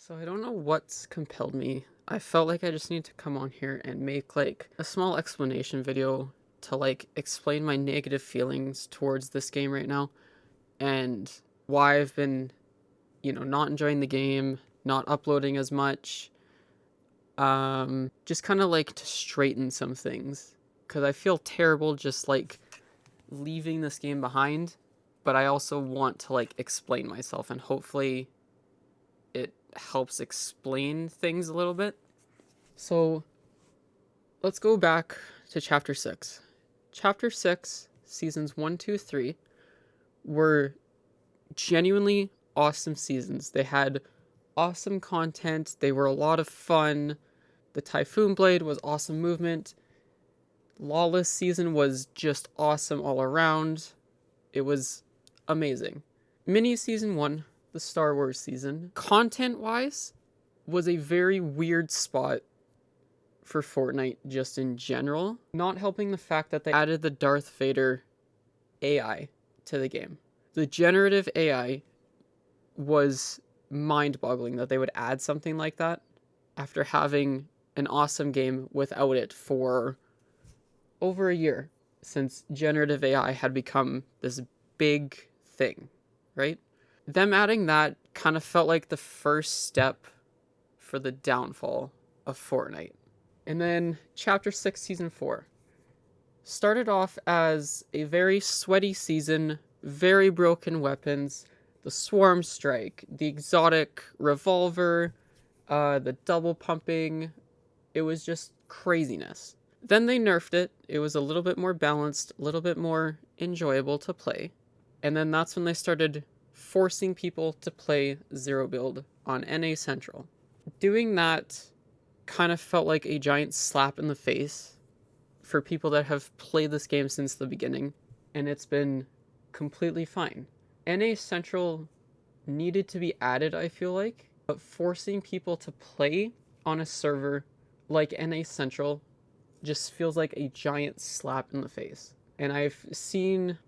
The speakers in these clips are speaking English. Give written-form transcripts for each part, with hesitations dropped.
So I don't know what's compelled me. I felt like I just need to come on here and make like a small explanation video to like explain my negative feelings towards this game right now and why I've been, not enjoying the game, not uploading as much. Just kind of like to straighten some things cuz I feel terrible just like leaving this game behind, but I also want to like explain myself and hopefully it helps explain things a little bit. So let's go back to Chapter 6. Chapter 6, Seasons 1, 2, 3 were genuinely awesome seasons. They had awesome content, they were a lot of fun. The Typhoon Blade was awesome movement. Lawless season was just awesome all around. It was amazing. Mini Season 1, the Star Wars season, content wise, was a very weird spot for Fortnite just in general, not helping the fact that they added the Darth Vader AI to the game. The generative AI was mind-boggling that they would add something like that after having an awesome game without it for over a year, since generative AI had become this big thing, right? Them adding that kind of felt like the first step for the downfall of Fortnite. And then Chapter 6, Season 4 started off as a very sweaty season, very broken weapons, the Swarm Strike, the exotic revolver, the double pumping. It was just craziness. Then they nerfed it. It was a little bit more balanced, a little bit more enjoyable to play. And then that's when they started forcing people to play Zero Build on NA Central. Doing that kind of felt like a giant slap in the face for people that have played this game since the beginning, and it's been completely fine. NA Central needed to be added, I feel like, but forcing people to play on a server like NA Central just feels like a giant slap in the face. And I've seen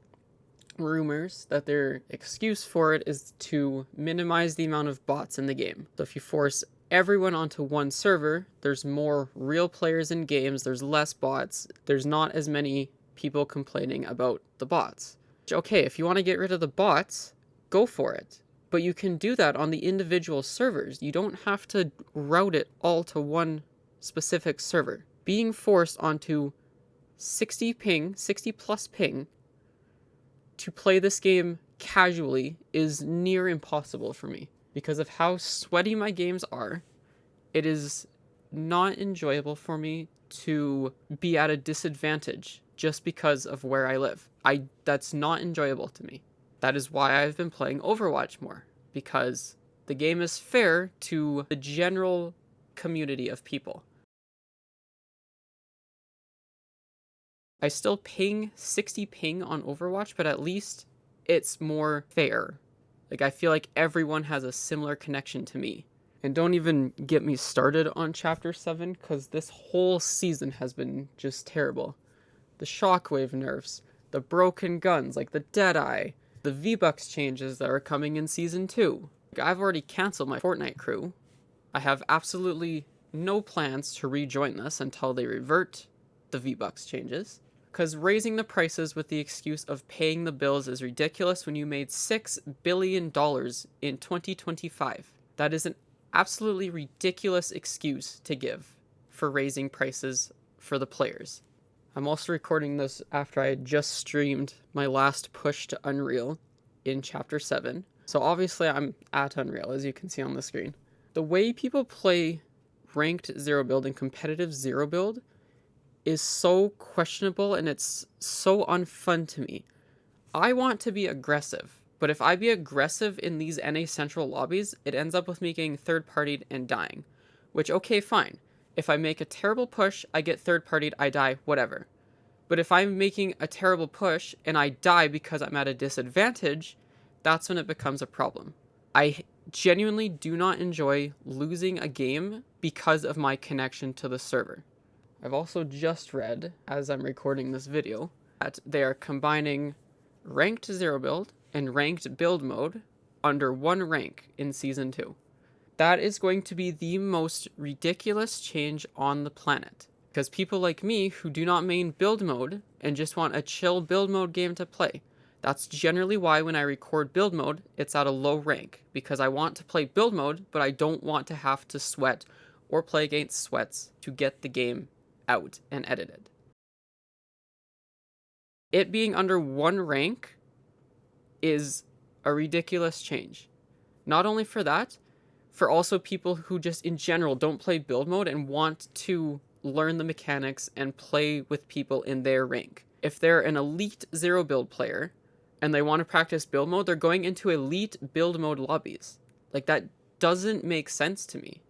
rumors that their excuse for it is to minimize the amount of bots in the game. So if you force everyone onto one server, there's more real players in games, there's less bots, there's not as many people complaining about the bots. Okay, if you want to get rid of the bots, go for it. But you can do that on the individual servers. You don't have to route it all to one specific server. Being forced onto 60 ping, 60 plus ping, to play this game casually is near impossible for me. Because of how sweaty my games are, it is not enjoyable for me to be at a disadvantage just because of where I live. That's not enjoyable to me. That is why I've been playing Overwatch more, because the game is fair to the general community of people. I still ping 60 ping on Overwatch, but at least it's more fair. Like, I feel like everyone has a similar connection to me. And don't even get me started on Chapter 7, because this whole season has been just terrible. The shockwave nerfs, the broken guns like the Deadeye, the V-Bucks changes that are coming in Season 2. I've already canceled my Fortnite crew. I have absolutely no plans to rejoin this until they revert the V-Bucks changes. Because raising the prices with the excuse of paying the bills is ridiculous when you made $6 billion in 2025. That is an absolutely ridiculous excuse to give for raising prices for the players. I'm also recording this after I had just streamed my last push to Unreal in Chapter 7. So obviously I'm at Unreal, as you can see on the screen. The way people play ranked Zero Build and competitive Zero Build is so questionable, and it's so unfun to me. I want to be aggressive, but if I be aggressive in these NA Central lobbies, it ends up with me getting third-partied and dying. Which, okay, fine. If I make a terrible push, I get third-partied, I die, whatever. But if I'm making a terrible push and I die because I'm at a disadvantage, that's when it becomes a problem. I genuinely do not enjoy losing a game because of my connection to the server. I've also just read, as I'm recording this video, that they are combining ranked Zero Build and ranked build mode under one rank in Season 2. That is going to be the most ridiculous change on the planet. Because people like me who do not main build mode and just want a chill build mode game to play, that's generally why when I record build mode, it's at a low rank. Because I want to play build mode, but I don't want to have to sweat or play against sweats to get the game out and edited. It being under 1 rank is a ridiculous change. Not only for that, for also people who just in general don't play build mode and want to learn the mechanics and play with people in their rank. If they're an elite 0 build player and they want to practice build mode, they're going into elite build mode lobbies. Like, that doesn't make sense to me.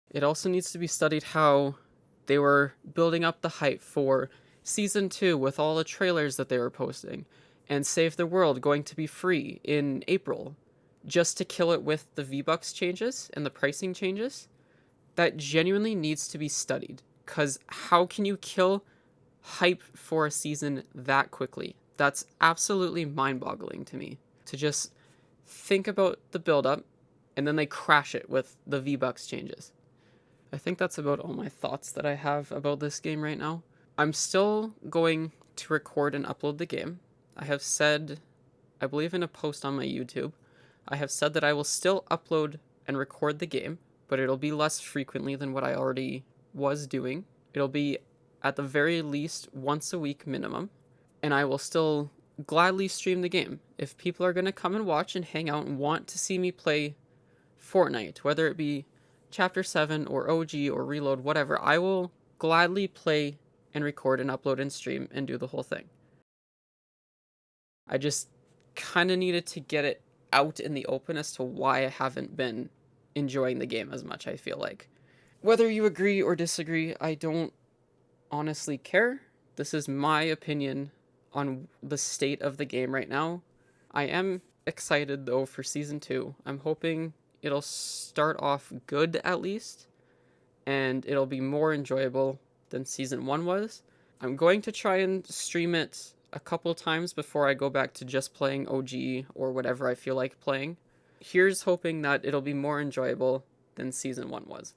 It also needs to be studied how they were building up the hype for Season 2 with all the trailers that they were posting, and Save the World going to be free in April, just to kill it with the V-Bucks changes and the pricing changes. That genuinely needs to be studied, because how can you kill hype for a season that quickly? That's absolutely mind-boggling to me. To just think about the build-up, and then they crash it with the V-Bucks changes. I think that's about all my thoughts that I have about this game right now. I'm still going to record and upload the game. I have said, I believe in a post on my YouTube, I have said that I will still upload and record the game, but it'll be less frequently than what I already was doing. It'll be at the very least once a week minimum, and I will still gladly stream the game. If people are going to come and watch and hang out and want to see me play Fortnite, whether it be Chapter 7 or OG or Reload, whatever, I will gladly play and record and upload and stream and do the whole thing. I just kind of needed to get it out in the open as to why I haven't been enjoying the game as much, I feel like. Whether you agree or disagree, I don't honestly care. This is my opinion on the state of the game right now. I am excited, though, for Season 2. I'm hoping it'll start off good, at least, and it'll be more enjoyable than Season 1 was. I'm going to try and stream it a couple times before I go back to just playing OG or whatever I feel like playing. Here's hoping that it'll be more enjoyable than Season 1 was.